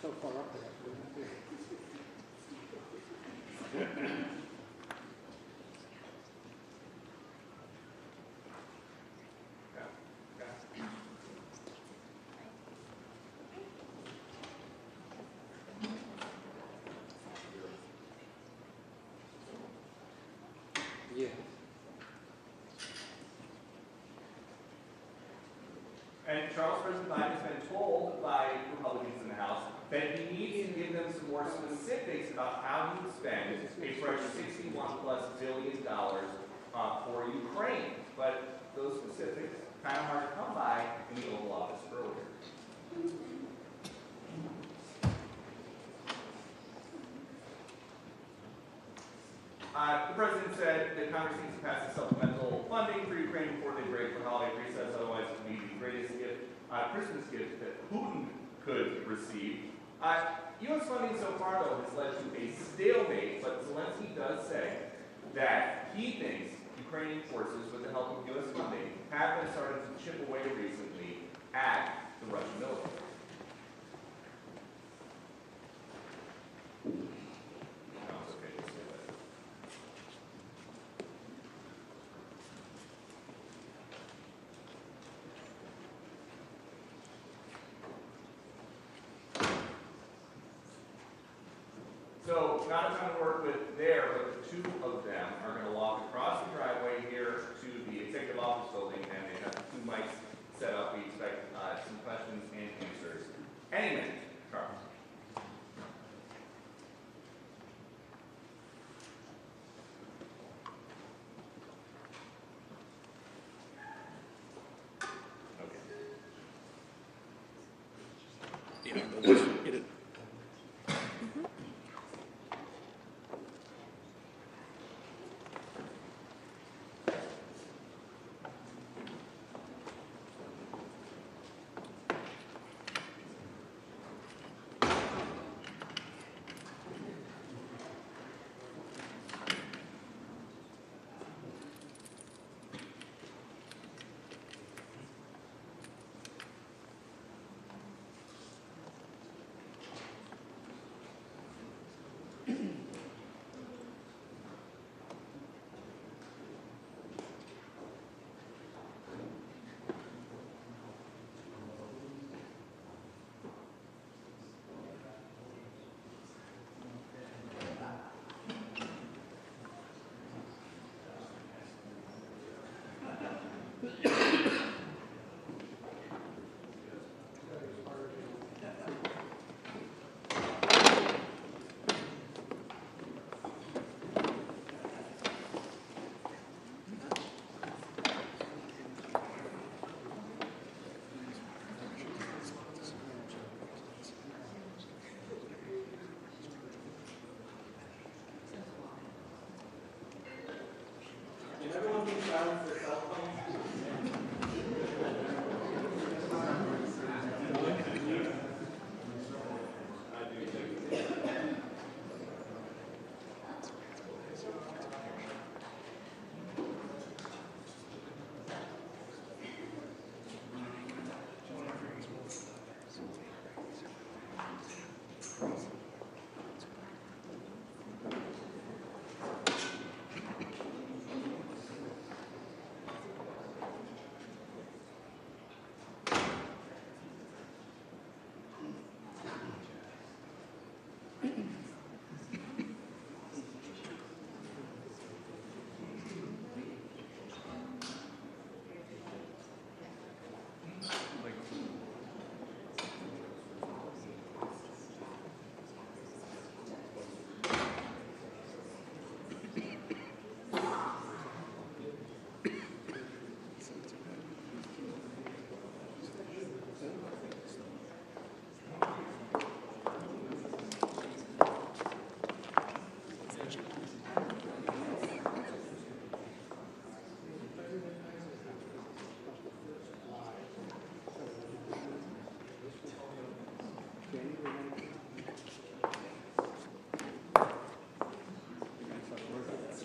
So far up there. Yeah. And Charles President Biden has been told by Republicans in the House that he needs to give them some more specifics about how he would spend a fresh $61+ billion for Ukraine. But those specifics kind of hard to come by in the Oval Office earlier. The president said that Congress needs to pass the supplemental funding for Ukraine before they break for holiday recess, otherwise it would be the greatest gift, Christmas gift that Putin could receive. U.S. funding so far, though, has led to a stalemate, but Zelenskyy does say that he thinks Ukrainian forces, with the help of U.S. funding, have been starting to chip away recently at the Russian military. So, not a ton to work with there, but the two of them are going to walk across the driveway here to the Executive Office building, and they have the two mics set up. We expect some questions and answers any minute. Charles.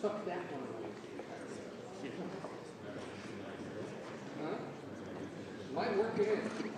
Fuck that one. Huh? Might work it in.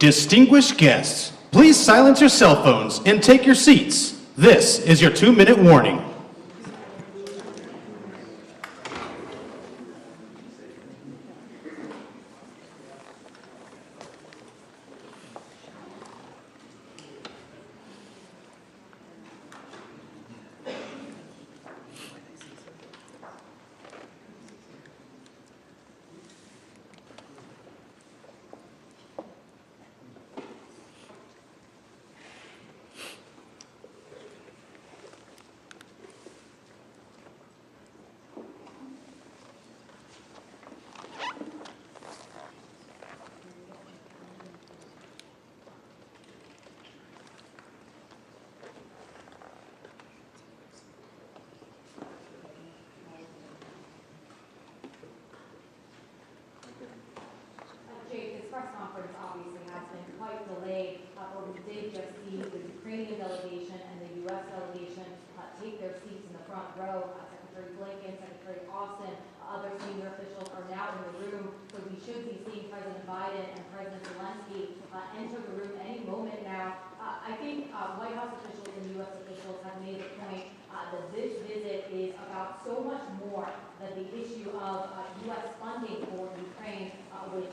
Distinguished guests, please silence your cell phones and take your seats. This is your 2-minute warning. This press conference obviously has been quite delayed, but we did just see the Ukrainian delegation and the U.S. delegation take their seats in the front row. Secretary Blinken, Secretary Austin, other senior officials are now in the room, so we should be seeing President Biden and President Zelenskyy enter the room any moment now. I think White House officials and U.S. officials have made the point that this visit is about so much more than the issue of U.S. funding for Ukraine, which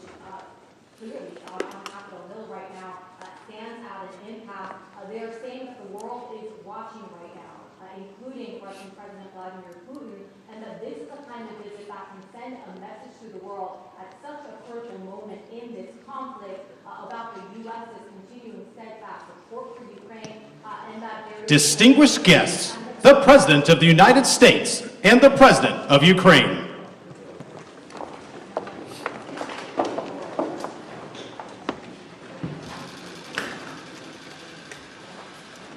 clearly on Capitol Hill right now stands at an impasse. They are saying that the world is watching right now, including Russian President Vladimir Putin, and that this is the kind of visit that can send a message to the world at such a critical moment in this conflict about the U.S.'s continuing steadfast support for Ukraine, and that there is... Distinguished guests, the President of the United States and the President of Ukraine.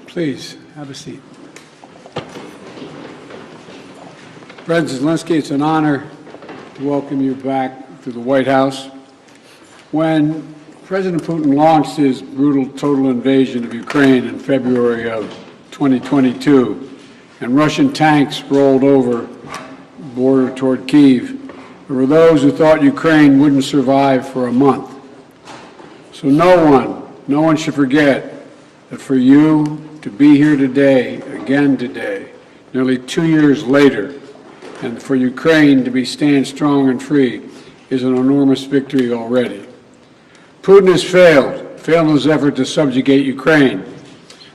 Please, have a seat. President Zelenskyy, it's an honor to welcome you back to the White House. When President Putin launched his brutal total invasion of Ukraine in February of 2022, and Russian tanks rolled over the border toward Kyiv, there were those who thought Ukraine wouldn't survive for a month. So no one should forget that for you to be here today, again today, nearly 2 years later, and for Ukraine to stand strong and free is an enormous victory already. Putin has failed in his effort to subjugate Ukraine.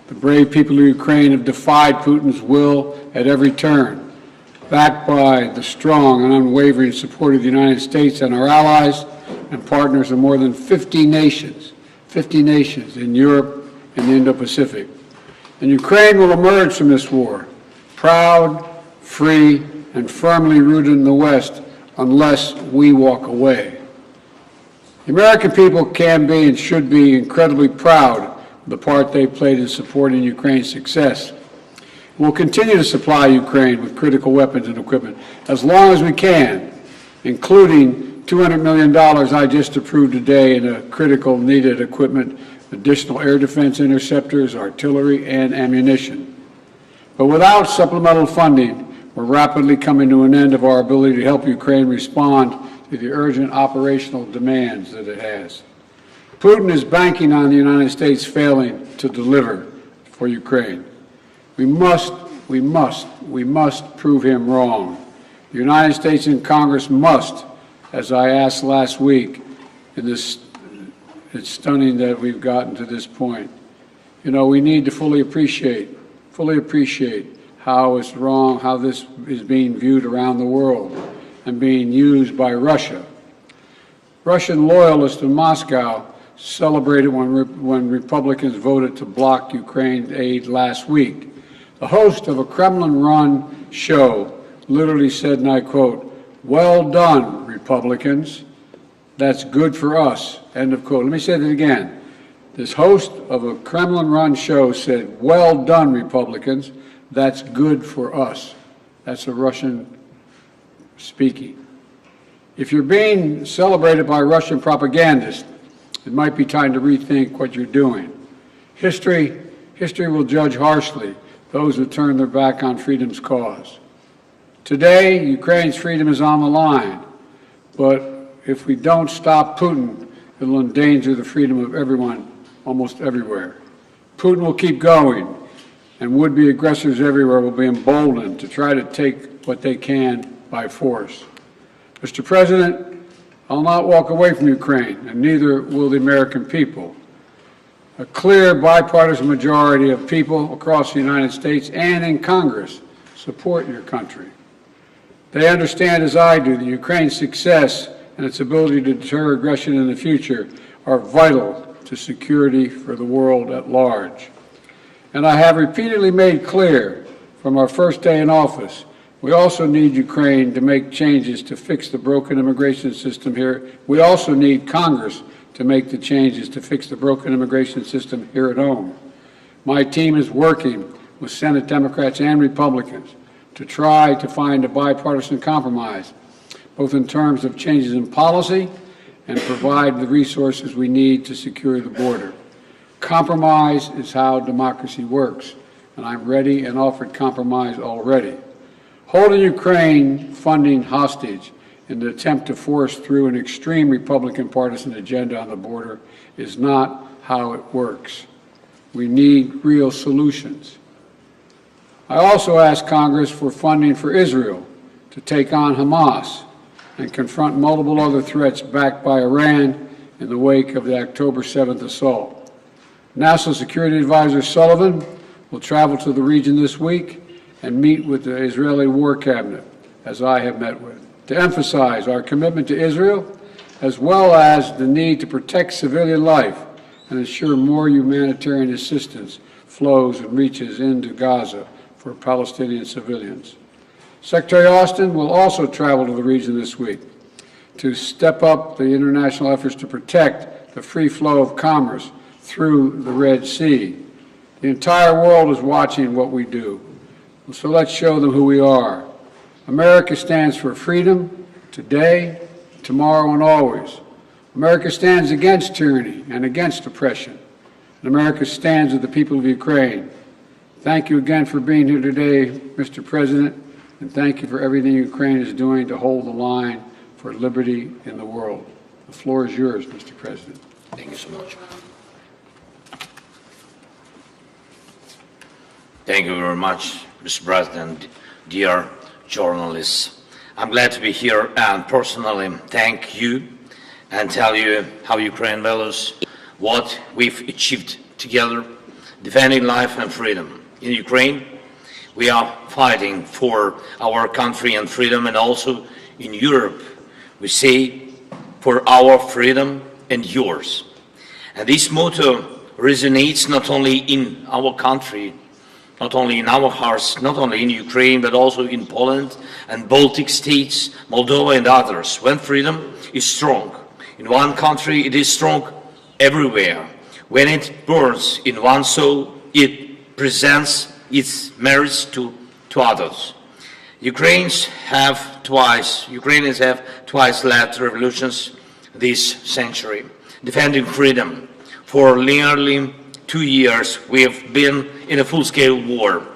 The brave people of Ukraine have defied Putin's will at every turn, backed by the strong and unwavering support of the United States and our allies and partners of more than 50 nations in Europe and the Indo-Pacific. And Ukraine will emerge from this war proud, free, and firmly rooted in the West unless we walk away. The American people can be and should be incredibly proud of the part they played in supporting Ukraine's success. We'll continue to supply Ukraine with critical weapons and equipment as long as we can, including $200 million I just approved today in a critical needed equipment, additional air defense interceptors, artillery, and ammunition. But without supplemental funding, we're rapidly coming to an end of our ability to help Ukraine respond to the urgent operational demands that it has. Putin is banking on the United States failing to deliver for Ukraine. We must prove him wrong. The United States and Congress must, as I asked last week, it's stunning that we've gotten to this point. You know, we need to fully appreciate how it's wrong, how this is being viewed around the world and being used by Russia. Russian loyalists in Moscow celebrated when Republicans voted to block Ukraine aid last week. The host of a Kremlin-run show literally said, and I quote, "Well done, Republicans. That's good for us," end of quote. Let me say that again. This host of a Kremlin-run show said, "Well done, Republicans. That's good for us." That's a Russian speaking. If you're being celebrated by Russian propagandists, it might be time to rethink what you're doing. History will judge harshly those who turn their back on freedom's cause. Today, Ukraine's freedom is on the line, but if we don't stop Putin, it will endanger the freedom of everyone almost everywhere. Putin will keep going, and would-be aggressors everywhere will be emboldened to try to take what they can by force. Mr. President, I'll not walk away from Ukraine, and neither will the American people. A clear bipartisan majority of people across the United States and in Congress support your country. They understand, as I do, that Ukraine's success and its ability to deter aggression in the future are vital to security for the world at large. And I have repeatedly made clear from our first day in office, we also need Ukraine to make changes to fix the broken immigration system here. We also need Congress to make the changes to fix the broken immigration system here at home. My team is working with Senate Democrats and Republicans to try to find a bipartisan compromise, both in terms of changes in policy and provide the resources we need to secure the border. Compromise is how democracy works, and I'm ready and offered compromise already. Holding Ukraine funding hostage in the attempt to force through an extreme Republican partisan agenda on the border is not how it works. We need real solutions. I also asked Congress for funding for Israel to take on Hamas and confront multiple other threats backed by Iran in the wake of the October 7th assault. National Security Advisor Sullivan will travel to the region this week and meet with the Israeli War Cabinet, as I have met with, to emphasize our commitment to Israel, as well as the need to protect civilian life and ensure more humanitarian assistance flows and reaches into Gaza for Palestinian civilians. Secretary Austin will also travel to the region this week to step up the international efforts to protect the free flow of commerce through the Red Sea. The entire world is watching what we do, so let's show them who we are. America stands for freedom today, tomorrow, and always. America stands against tyranny and against oppression. And America stands with the people of Ukraine. Thank you again for being here today, Mr. President, and thank you for everything Ukraine is doing to hold the line for liberty in the world. The floor is yours, Mr. President. Thank you so much. Thank you very much, Mr. President, dear journalists. I'm glad to be here and personally thank you and tell you how Ukraine values what we've achieved together, defending life and freedom. In Ukraine, we are fighting for our country and freedom, and also in Europe, we say for our freedom and yours. And this motto resonates not only in our country, not only in our hearts, not only in Ukraine, but also in Poland and Baltic states, Moldova and others. When freedom is strong in one country, it is strong everywhere. When it burns in one soul, it presents its merits to others. Ukrainians have twice led revolutions this century, defending freedom. For nearly 2 years, we have been in a full-scale war,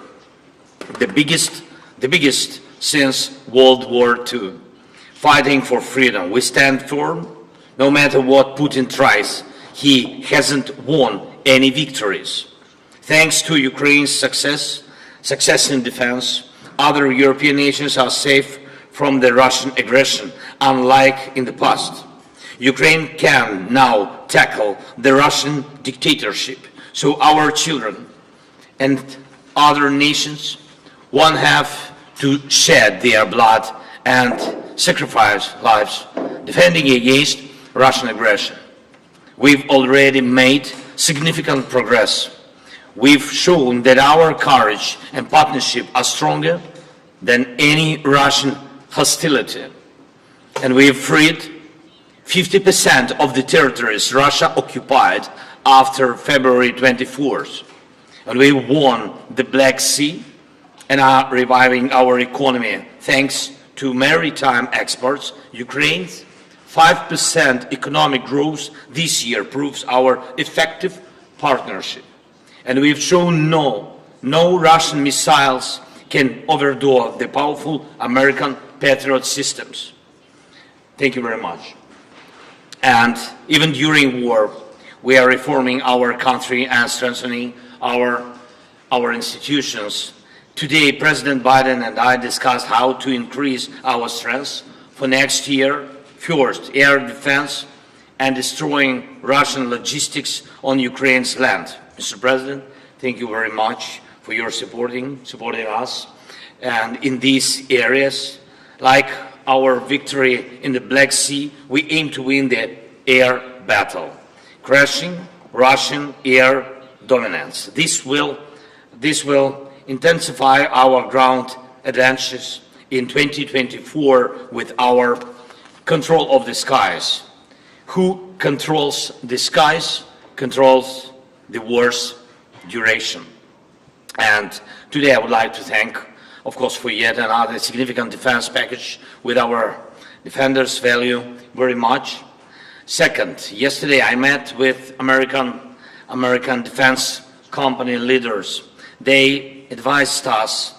the biggest since World War II, fighting for freedom. We stand firm, no matter what Putin tries. He hasn't won any victories. Thanks to Ukraine's success in defense, other European nations are safe from the Russian aggression, unlike in the past. Ukraine can now tackle the Russian dictatorship, so our children and other nations won't have to shed their blood and sacrifice lives defending against Russian aggression. We've already made significant progress. We've shown that our courage and partnership are stronger than any Russian hostility. And we've freed 50% of the territories Russia occupied after February 24th. And we won the Black Sea and are reviving our economy. Thanks to maritime exports, Ukraine's 5% economic growth this year proves our effective partnership. And we've shown no Russian missiles can overthrow the powerful American Patriot systems. Thank you very much. And even during war, we are reforming our country and strengthening our institutions. Today, President Biden and I discussed how to increase our strength for next year. First, air defense and destroying Russian logistics on Ukraine's land. Mr. President, thank you very much for your supporting us. And in these areas, like our victory in the Black Sea, we aim to win the air battle, crushing Russian air dominance. This will intensify our ground advantages in 2024 with our control of the skies. Who controls the skies controls the war's duration. And today I would like to thank, of course, for yet another significant defense package with our defenders value very much. Second, yesterday I met with American defense company leaders. They advised us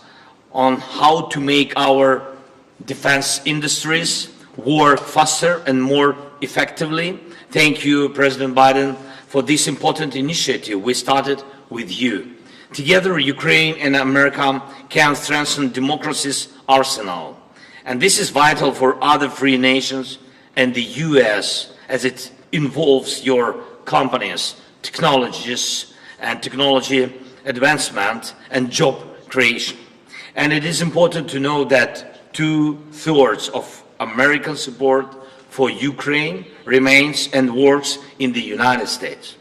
on how to make our defense industries work faster and more effectively. Thank you, President Biden, for this important initiative. We started with you. Together, Ukraine and America can strengthen democracy's arsenal. And this is vital for other free nations and the US, as it involves your companies, technologies, and technology advancement and job creation. And it is important to know that 2/3 of American support for Ukraine remains and works in the United States.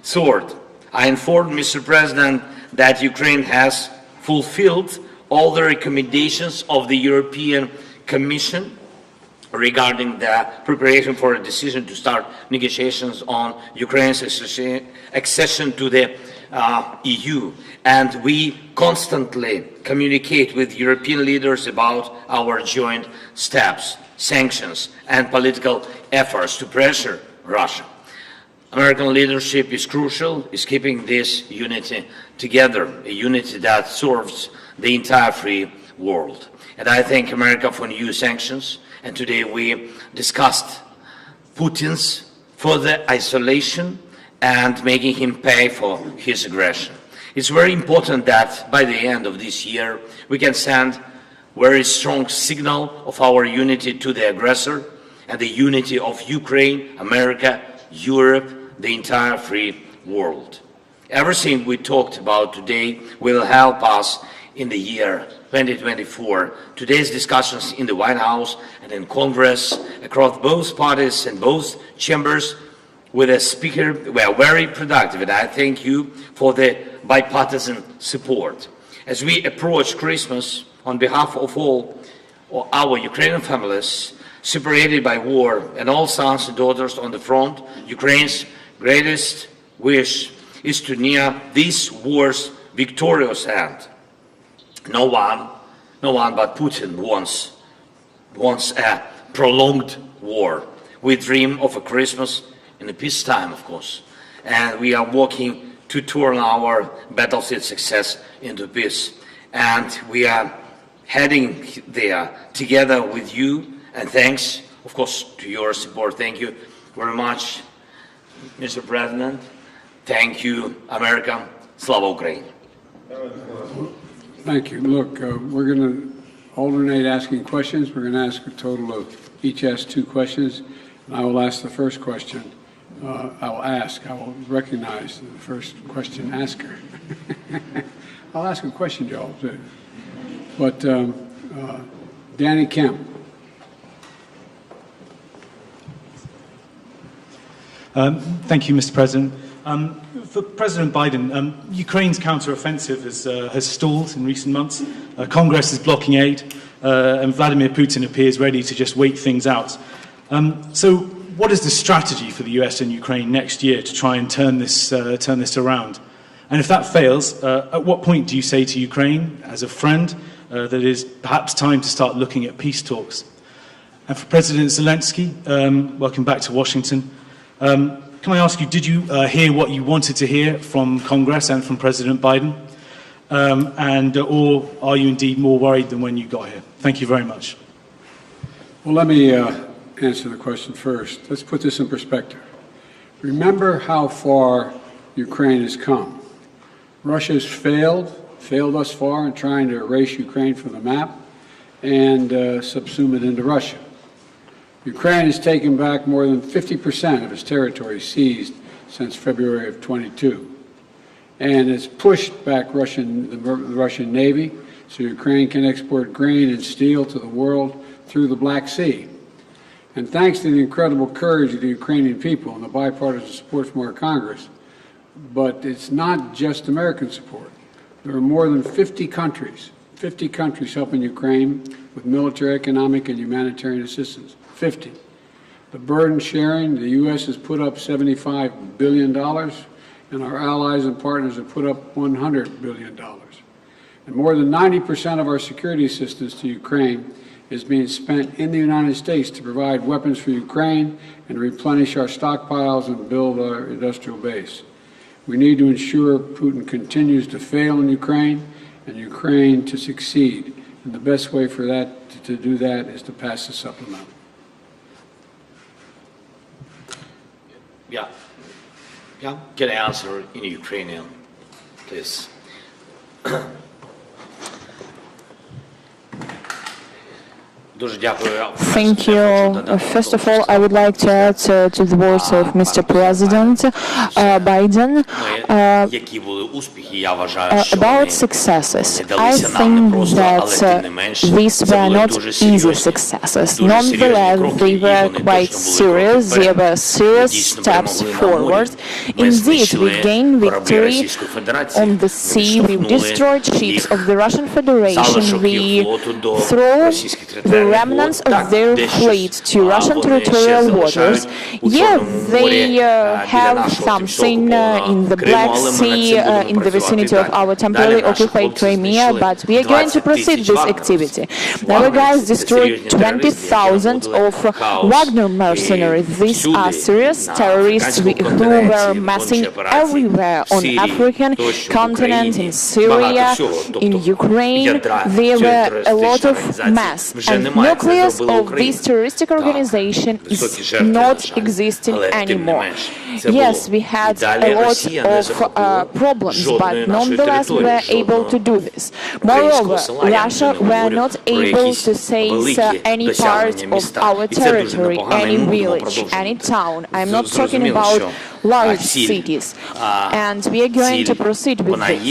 Third, I informed Mr. President that Ukraine has fulfilled all the recommendations of the European Commission regarding the preparation for a decision to start negotiations on Ukraine's accession to the EU. And we constantly communicate with European leaders about our joint steps, sanctions, and political efforts to pressure Russia. American leadership is crucial, is keeping this unity together, a unity that serves the entire free world. And I thank America for new sanctions. And today we discussed Putin's further isolation and making him pay for his aggression. It's very important that by the end of this year, we can send very strong signal of our unity to the aggressor and the unity of Ukraine, America, Europe, the entire free world. Everything we talked about today will help us in the year 2024. Today's discussions in the White House and in Congress across both parties and both chambers with a speaker were very productive, and I thank you for the bipartisan support. As we approach Christmas, on behalf of all our Ukrainian families separated by war and all sons and daughters on the front, Ukraine's greatest wish is to near this war's victorious end. No one but Putin wants a prolonged war. We dream of a Christmas in the peacetime, of course, and we are working to turn our battlefield success into peace. And we are heading there together with you, and thanks, of course, to your support. Thank you very much, Mr. President. Thank you, America. Slava Ukraine. Thank you. Look, we're going to alternate asking questions. We're going to ask a total of, each ask 2 questions. And I will ask the first question. I will recognize the first question asker. I'll ask a question, Joel, too. But Danny Kemp. Thank you, Mr. President. For President Biden, Ukraine's counter-offensive has stalled in recent months. Congress is blocking aid, and Vladimir Putin appears ready to just wait things out. So what is the strategy for the US and Ukraine next year to try and turn this around? And if that fails, at what point do you say to Ukraine, as a friend, that it is perhaps time to start looking at peace talks? And for President Zelenskyy, welcome back to Washington. Can I ask you, did you hear what you wanted to hear from Congress and from President Biden? Or are you indeed more worried than when you got here? Thank you very much. Well, let me answer the question first. Let's put this in perspective. Remember how far Ukraine has come. Russia's failed thus far in trying to erase Ukraine from the map and subsume it into Russia. Ukraine has taken back more than 50% of its territory seized since February of 22, and has pushed back the Russian Navy so Ukraine can export grain and steel to the world through the Black Sea. And thanks to the incredible courage of the Ukrainian people and the bipartisan support from our Congress, but it's not just American support. There are more than 50 countries helping Ukraine with military, economic, and humanitarian assistance. 50. The burden sharing, the U.S. has put up $75 billion, and our allies and partners have put up $100 billion. And more than 90% of our security assistance to Ukraine is being spent in the United States to provide weapons for Ukraine and replenish our stockpiles and build our industrial base. We need to ensure Putin continues to fail in Ukraine and Ukraine to succeed. And the best way for that to do that is to pass the supplemental. Yeah. Can I answer in Ukrainian, please? Thank you. First of all, I would like to add to the words of Mr. President Biden about successes. I think that these were not easy successes. Nonetheless, they were quite serious. They were serious steps forward. Indeed, we gained victory on the sea. We destroyed ships of the Russian Federation. We threw the remnants of their fleet to Russian territorial waters. Yeah, they have something in the Black Sea, in the vicinity of our temporarily occupied Crimea, but we are going to proceed this activity. Our guys destroyed 20,000 of Wagner mercenaries. These are serious terrorists who were massing everywhere on African continent, in Syria, in Ukraine. There were a lot of mass. And nucleus of this terroristic organization is not existing anymore. Yes, we had a lot of problems, but nonetheless we were able to do this. Moreover, Russia were not able to seize any part of our territory, any village, any town. I'm not talking about large cities, and we are going to proceed with this.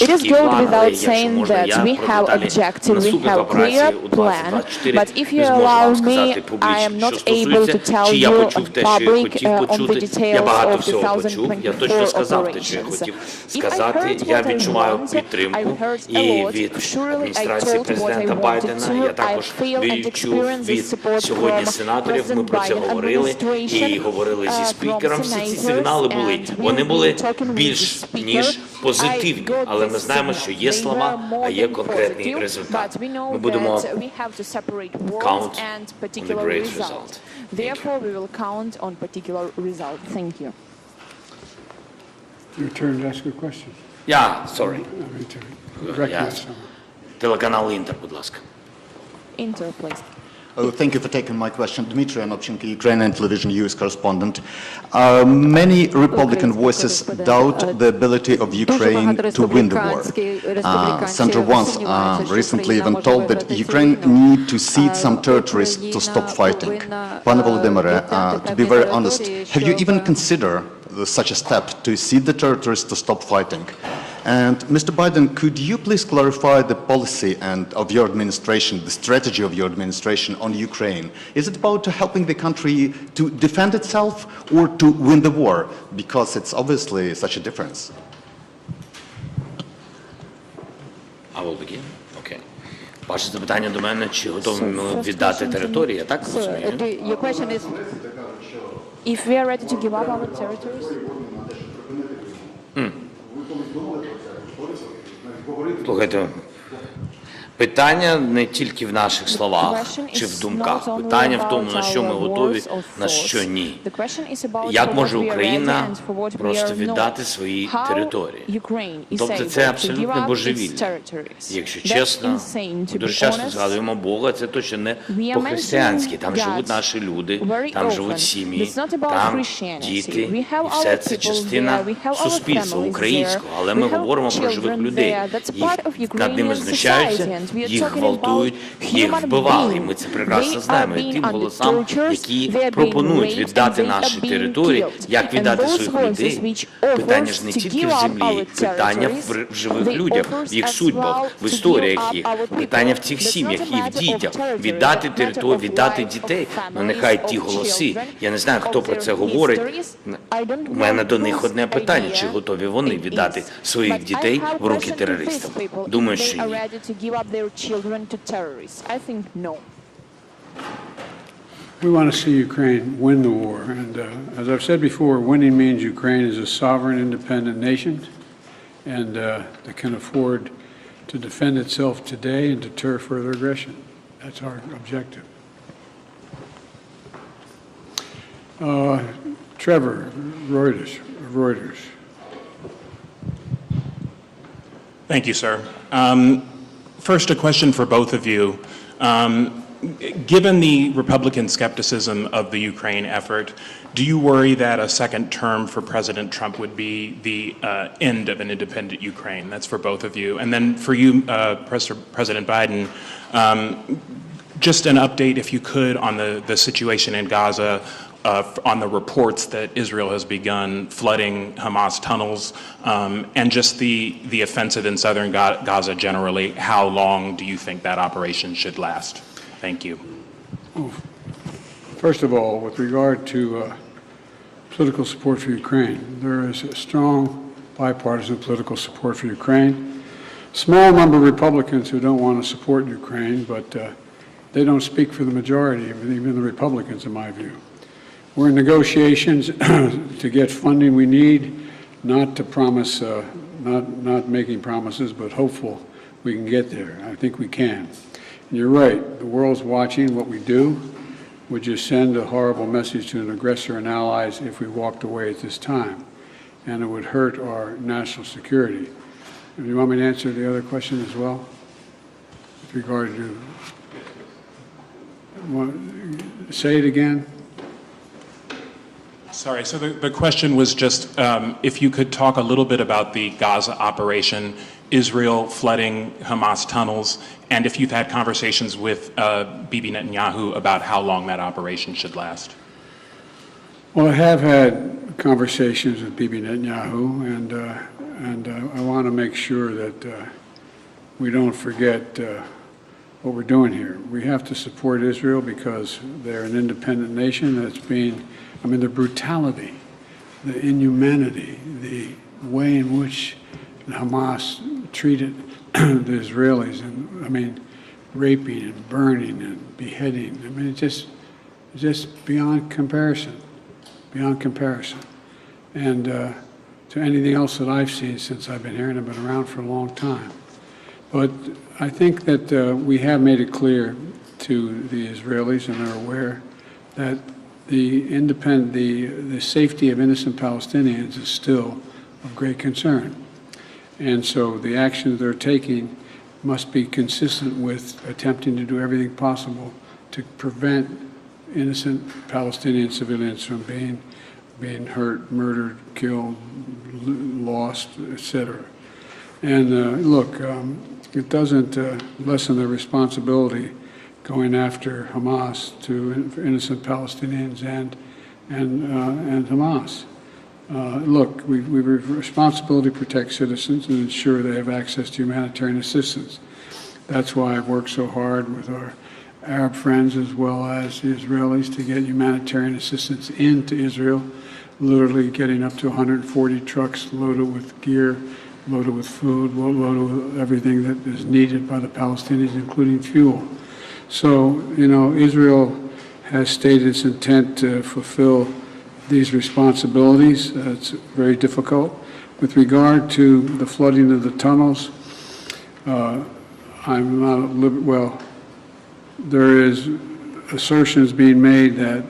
It is good without saying that we have objective, we have a clear plan, but if you allow me, I am not able to tell you in public on the details of 2024 operations. If I heard what I want, I heard a lot. Surely I told what I wanted to. I feel and experience the support from President Biden administration, from senators. Вони були більш ніж позитивні, але ми знаємо, що є слова, а є конкретний результат. Ми будемо count on the great result. Therefore, we will count on particular result. Thank you. Your turn to ask a question. Sorry. Телеканал Інтер, будь ласка. Inter, please. Oh, thank you for taking my question. Dmitry Anopchenko, Ukrainian television US correspondent. Many Republican voices doubt the ability of Ukraine to win the war. Senator once recently even told that Ukraine need to cede some territories to stop fighting. Pane Volodymyre, to be very honest, have you even considered such a step to cede the territories to stop fighting? And Mr. Biden, could you please clarify the policy of your administration, the strategy of your administration on Ukraine? Is it about helping the country to defend itself or to win the war? Because it's obviously such a difference. I will begin. Okay. Ваше запитання до мене, чи готові ми віддати території, я так розумію? Your question is, if we are ready to give up our territories? Слухайте, Питання не тільки в наших словах чи в думках. Питання в тому, на що ми готові, на що ні. Як може Україна просто віддати свої території? Тобто це абсолютно божевілля. Якщо чесно, дуже часто згадуємо Бога, це точно не по-християнськи. Там живуть наші люди, там живуть сім'ї, там діти. І все це частина суспільства українського. Але ми говоримо про живих людей. Їх над ними знущаються, їх гвалтують, їх вбивали. І ми це прекрасно знаємо. І тим голосам, які пропонують віддати наші території, як віддати своїх людей, питання ж не тільки в землі, питання в живих людях, в їх судьбах, в історіях їх, питання в цих сім'ях і в дітях. Віддати територію, віддати дітей. Ну нехай ті голоси. Я не знаю, хто про це говорить. У мене до них одне питання, чи готові вони віддати своїх дітей в руки терористам? Думаю, що ні. We want to see Ukraine win the war, and as I've said before, winning means Ukraine is a sovereign, independent nation, and that can afford to defend itself today and deter further aggression. That's our objective. Trevor, Reuters. Thank you, sir. First, a question for both of you. Given the Republican skepticism of the Ukraine effort, do you worry that a second term for President Trump would be the end of an independent Ukraine? That's for both of you. And then for you, President Biden, just an update, if you could, on the situation in Gaza, on the reports that Israel has begun flooding Hamas tunnels, and just the offensive in southern Gaza generally. How long do you think that operation should last? Thank you. First of all, with regard to political support for Ukraine, there is a strong bipartisan political support for Ukraine. Small number of Republicans who don't want to support Ukraine, but they don't speak for the majority, even the Republicans, in my view. We're in negotiations to get funding we need, not to promise, not making promises, but hopeful we can get there. I think we can. And you're right, the world's watching what we do. Would just send a horrible message to an aggressor and allies if we walked away at this time, and it would hurt our national security. Do you want me to answer the other question as well? With regard to, say it again? Sorry, so the question was just if you could talk a little bit about the Gaza operation, Israel flooding Hamas tunnels, and if you've had conversations with Bibi Netanyahu about how long that operation should last. Well, I have had conversations with Bibi Netanyahu, and I want to make sure that we don't forget what we're doing here. We have to support Israel because they're an independent nation that's being, I mean, the brutality, the inhumanity, the way in which Hamas treated the Israelis, and I mean, raping and burning and beheading. I mean, it's just beyond comparison, and to anything else that I've seen since I've been here, and I've been around for a long time. But I think that we have made it clear to the Israelis, and they're aware, that the safety of innocent Palestinians is still of great concern. And so the actions they're taking must be consistent with attempting to do everything possible to prevent innocent Palestinian civilians from being hurt, murdered, killed, lost, etc. And look, it doesn't lessen their responsibility going after Hamas to innocent Palestinians and Hamas. Look, we have a responsibility to protect citizens and ensure they have access to humanitarian assistance. That's why I've worked so hard with our Arab friends as well as the Israelis to get humanitarian assistance into Israel, literally getting up to 140 trucks loaded with gear, loaded with food, loaded with everything that is needed by the Palestinians, including fuel. So, you know, Israel has stated its intent to fulfill these responsibilities. It's very difficult. With regard to the flooding of the tunnels, I'm not at liberty, well, there is assertions being made that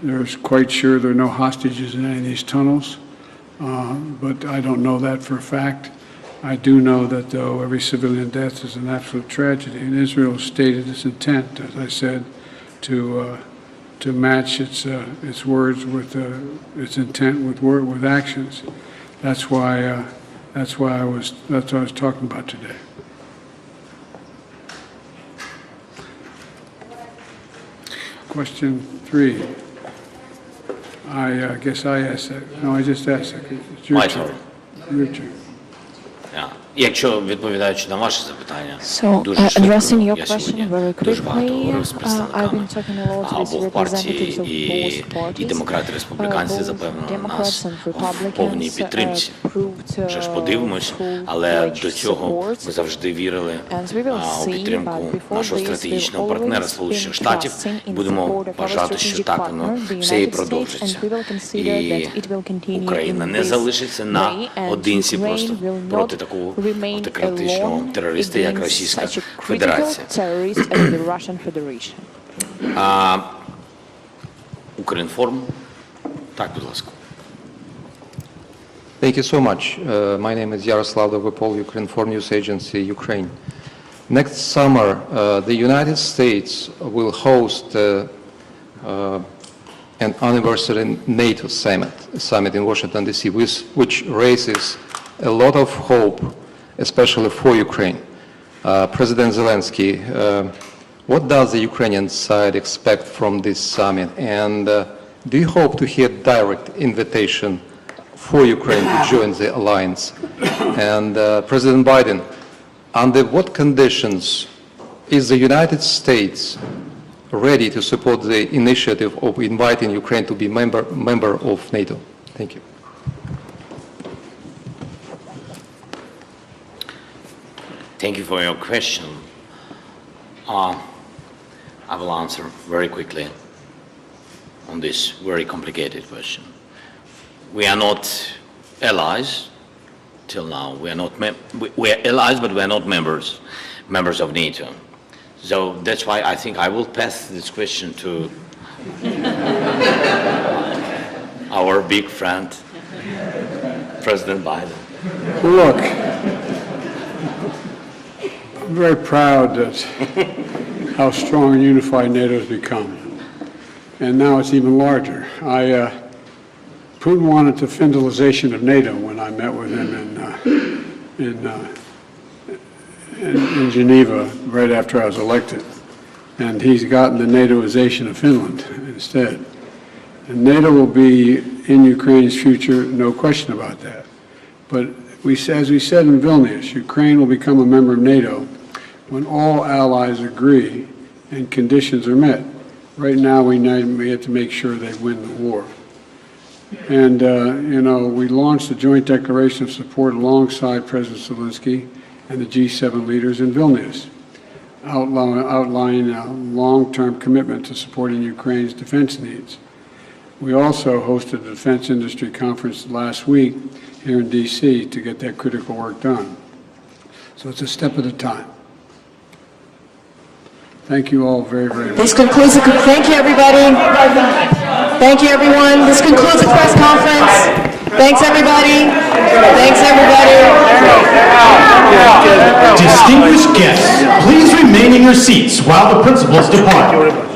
there's quite sure there are no hostages in any of these tunnels, but I don't know that for a fact. I do know that, though, every civilian death is an absolute tragedy, and Israel stated its intent, as I said, to match its words with its intent with actions. That's what I was talking about today. Question 3. I guess I asked that. No, I just asked that. It's your turn. Your turn. Якщо відповідаючи на ваше запитання, So, дуже addressing your я question сьогодні very дуже багато quickly, говорив з I've представниками been talking a lot with обох партій, representatives of both parties. і демократи, і республіканці Both запевнили Democrats нас and в повній Republicans підтримці. proved Вже ж подивимось, але до цього ми завжди вірили у підтримку нашого стратегічного партнера Сполучених Штатів. Будемо вважати, що так воно все і продовжиться. І Україна не залишиться наодинці просто проти такого автократичного терориста, як Російська Федерація. Укрінформ. Так, будь ласка. Thank you so much. My name is Yaroslav Dovopol, Ukrinform News Agency, Ukraine. Next summer, the United States will host an anniversary NATO summit in Washington, D.C., which raises a lot of hope, especially for Ukraine. President Zelenskyy, what does the Ukrainian side expect from this summit? And do you hope to hear direct invitation for Ukraine to join the alliance? And President Biden, under what conditions is the United States ready to support the initiative of inviting Ukraine to be member of NATO? Thank you. Thank you for your question. I will answer very quickly on this very complicated question. We are not allies till now. We are allies, but we are not members of NATO. So that's why I think I will pass this question to our big friend, President Biden. Look, I'm very proud that how strong and unified NATO has become. And now it's even larger. Putin wanted the federalization of NATO when I met with him in Geneva right after I was elected. And he's gotten the NATOization of Finland instead. And NATO will be in Ukraine's future, no question about that. But as we said in Vilnius, Ukraine will become a member of NATO when all allies agree and conditions are met. Right now, we have to make sure they win the war. And, we launched a joint declaration of support alongside President Zelenskyy and the G7 leaders in Vilnius, outlining a long-term commitment to supporting Ukraine's defense needs. We also hosted a defense industry conference last week here in D.C. to get that critical work done. So it's a step at a time. Thank you all very, very much. This concludes thank you, everybody. Thank you, everyone. This concludes the press conference. Thanks, everybody. Thanks, everybody. Distinguished guests, please remain in your seats while the principals depart.